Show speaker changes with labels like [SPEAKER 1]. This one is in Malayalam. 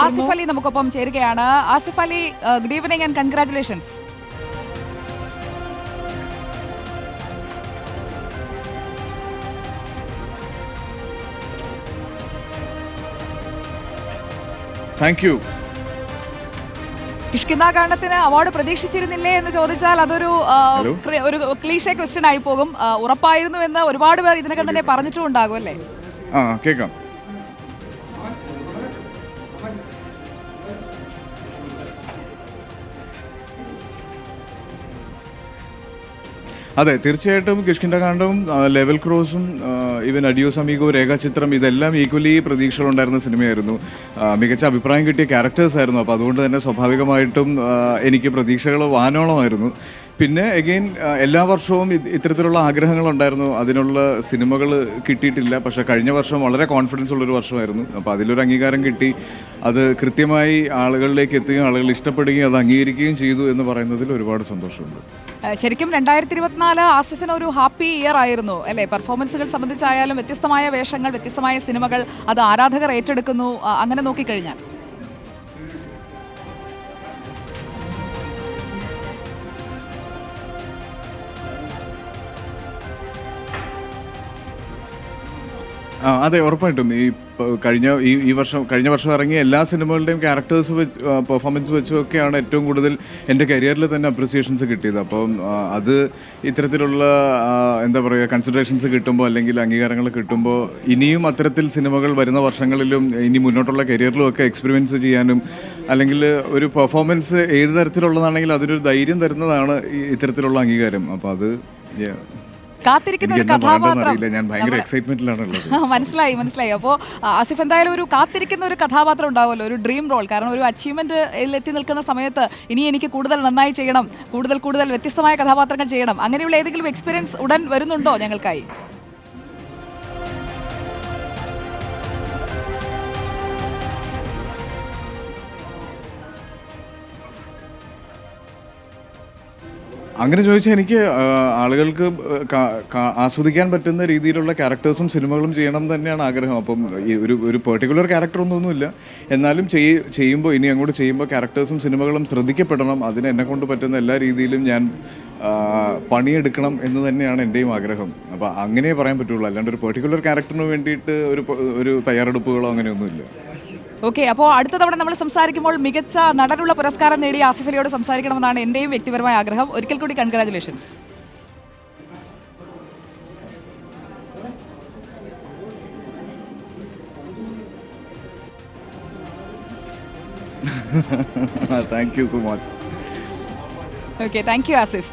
[SPEAKER 1] ആസിഫ് അലി നമുക്കൊപ്പം ചേരുകയാണ്. Asif Ali, good evening and congratulations.
[SPEAKER 2] Thank you.
[SPEAKER 1] കിഷ്കിന്ധാകാന്ഡത്തിന് അവാർഡ് പ്രതീക്ഷിച്ചിരുന്നില്ലേ എന്ന് ചോദിച്ചാൽ അതൊരു ഒരു ക്ലീഷേ ക്വസ്റ്റ്യൻ ആയി പോകും. ഉറപ്പായിരുന്നു എന്ന് ഒരുപാട് പേർ ഇതിനകം തന്നെ പറഞ്ഞിട്ടും ഉണ്ടാകും അല്ലേ?
[SPEAKER 2] കേൾക്കാം. അതെ, തീർച്ചയായിട്ടും കിഷ്കിന്ധാകാന്ഡവും ലെവൽ ക്രോസും ഈവൻ അഡിയോസ് അമീഗോ, രേഖാചിത്രം ഇതെല്ലാം ഈക്വലി പ്രതീക്ഷകളുണ്ടായിരുന്ന സിനിമയായിരുന്നു. മികച്ച അഭിപ്രായം കിട്ടിയ ക്യാരക്ടേഴ്സ് ആയിരുന്നു. അപ്പോൾ അതുകൊണ്ട് തന്നെ സ്വാഭാവികമായിട്ടും എനിക്ക് പ്രതീക്ഷകൾ വാനോളമായിരുന്നു. പിന്നെ എഗെയിൻ എല്ലാ വർഷവും ഇത്തരത്തിലുള്ള ആഗ്രഹങ്ങളുണ്ടായിരുന്നു. അതിനുള്ള സിനിമകൾ കിട്ടിയിട്ടില്ല. പക്ഷേ കഴിഞ്ഞ വർഷം വളരെ കോൺഫിഡൻസ് ഉള്ളൊരു വർഷമായിരുന്നു. അപ്പോൾ അതിലൊരു അംഗീകാരം കിട്ടി. അത് കൃത്യമായി ആളുകളിലേക്ക് എത്തുകയും ആളുകൾ ഇഷ്ടപ്പെടുകയും അത് അംഗീകരിക്കുകയും ചെയ്തു എന്ന് പറയുന്നതിൽ ഒരുപാട് സന്തോഷമുണ്ട്.
[SPEAKER 1] ശരിക്കും 2024 ആസിഫിന് ഒരു ഹാപ്പി ഇയർ ആയിരുന്നു അല്ലേ? പെർഫോമൻസുകൾ സംബന്ധിച്ചായാലും വ്യത്യസ്തമായ വേഷങ്ങൾ, വ്യത്യസ്തമായ സിനിമകൾ, അത് ആരാധകർ ഏറ്റെടുക്കുന്നു. അങ്ങനെ നോക്കിക്കഴിഞ്ഞാൽ
[SPEAKER 2] അതെ, ഉറപ്പായിട്ടും. കഴിഞ്ഞ വർഷം ഇറങ്ങിയ എല്ലാ സിനിമകളുടെയും ക്യാരക്ടേഴ്സ് പെർഫോമൻസ് വെച്ചുമൊക്കെയാണ് ഏറ്റവും കൂടുതൽ എൻ്റെ കരിയറിൽ തന്നെ അപ്രിസിയേഷൻസ് കിട്ടിയത്. അപ്പം അത് ഇത്തരത്തിലുള്ള എന്താ പറയുക കൺസിഡറേഷൻസ് കിട്ടുമ്പോൾ അല്ലെങ്കിൽ അംഗീകാരങ്ങൾ കിട്ടുമ്പോൾ ഇനിയും അത്തരത്തിൽ സിനിമകൾ വരുന്ന വർഷങ്ങളിലും ഇനി മുന്നോട്ടുള്ള കരിയറിലും ഒക്കെ എക്സ്പീരിയൻസ് ചെയ്യാനും അല്ലെങ്കിൽ ഒരു പെർഫോമൻസ് ഏത് തരത്തിലുള്ളതാണെങ്കിൽ അതിനൊരു ധൈര്യം തരുന്നതാണ് ഇത്തരത്തിലുള്ള അംഗീകാരം. അപ്പോൾ അത്
[SPEAKER 1] കാത്തിരിക്കുന്ന ഒരു കഥാപാത്രം മനസ്സിലായി. അപ്പോൾ ആസിഫ് എന്തായാലും ഒരു കാത്തിരിക്കുന്ന ഒരു കഥാപാത്രം ഉണ്ടാവുമല്ലോ, ഒരു ഡ്രീം റോൾ. കാരണം ഒരു അച്ചീവ്മെന്റ് എത്തി നിൽക്കുന്ന സമയത്ത് ഇനി എനിക്ക് കൂടുതൽ നന്നായി ചെയ്യണം, കൂടുതൽ വ്യത്യസ്തമായ കഥാപാത്രങ്ങൾ ചെയ്യണം, അങ്ങനെയുള്ള ഏതെങ്കിലും എക്സ്പീരിയൻസ് ഉടൻ വരുന്നുണ്ടോ ഞങ്ങൾക്കായി?
[SPEAKER 2] അങ്ങനെ ചോദിച്ചാൽ എനിക്ക് ആളുകൾക്ക് ആസ്വദിക്കാൻ പറ്റുന്ന രീതിയിലുള്ള ക്യാരക്ടേഴ്സും സിനിമകളും ചെയ്യണം തന്നെയാണ് ആഗ്രഹം. അപ്പം ഒരു പെർട്ടിക്കുലർ ക്യാരക്ടറൊന്നുമില്ല. എന്നാലും ചെയ്യുമ്പോൾ ഇനി അങ്ങോട്ട് ചെയ്യുമ്പോൾ ക്യാരക്ടേഴ്സും സിനിമകളും ശ്രദ്ധിക്കപ്പെടണം. അതിന് എന്നെ കൊണ്ട് പറ്റുന്ന എല്ലാ രീതിയിലും ഞാൻ പണിയെടുക്കണം എന്ന് തന്നെയാണ് എൻ്റെയും ആഗ്രഹം. അപ്പോൾ അങ്ങനെ പറയാൻ പറ്റുള്ളൂ. അല്ലാണ്ട് ഒരു പെർട്ടിക്കുലർ ക്യാരക്ടറിന് വേണ്ടിയിട്ട് ഒരു തയ്യാറെടുപ്പുകളോ അങ്ങനെയൊന്നുമില്ല.
[SPEAKER 1] ഓക്കെ, അപ്പോൾ അടുത്ത തവണ നമ്മൾ സംസാരിക്കുമ്പോൾ മികച്ച നടനുള്ള പുരസ്കാരം നേടിയ ആസിഫ് അലിയോട് സംസാരിക്കണമെന്നാണ് എൻ്റെയും വ്യക്തിപരമായ ആഗ്രഹം. ഒരിക്കൽ കൂടി congratulations.
[SPEAKER 2] Thank you so much.
[SPEAKER 1] Okay, thank you Asif.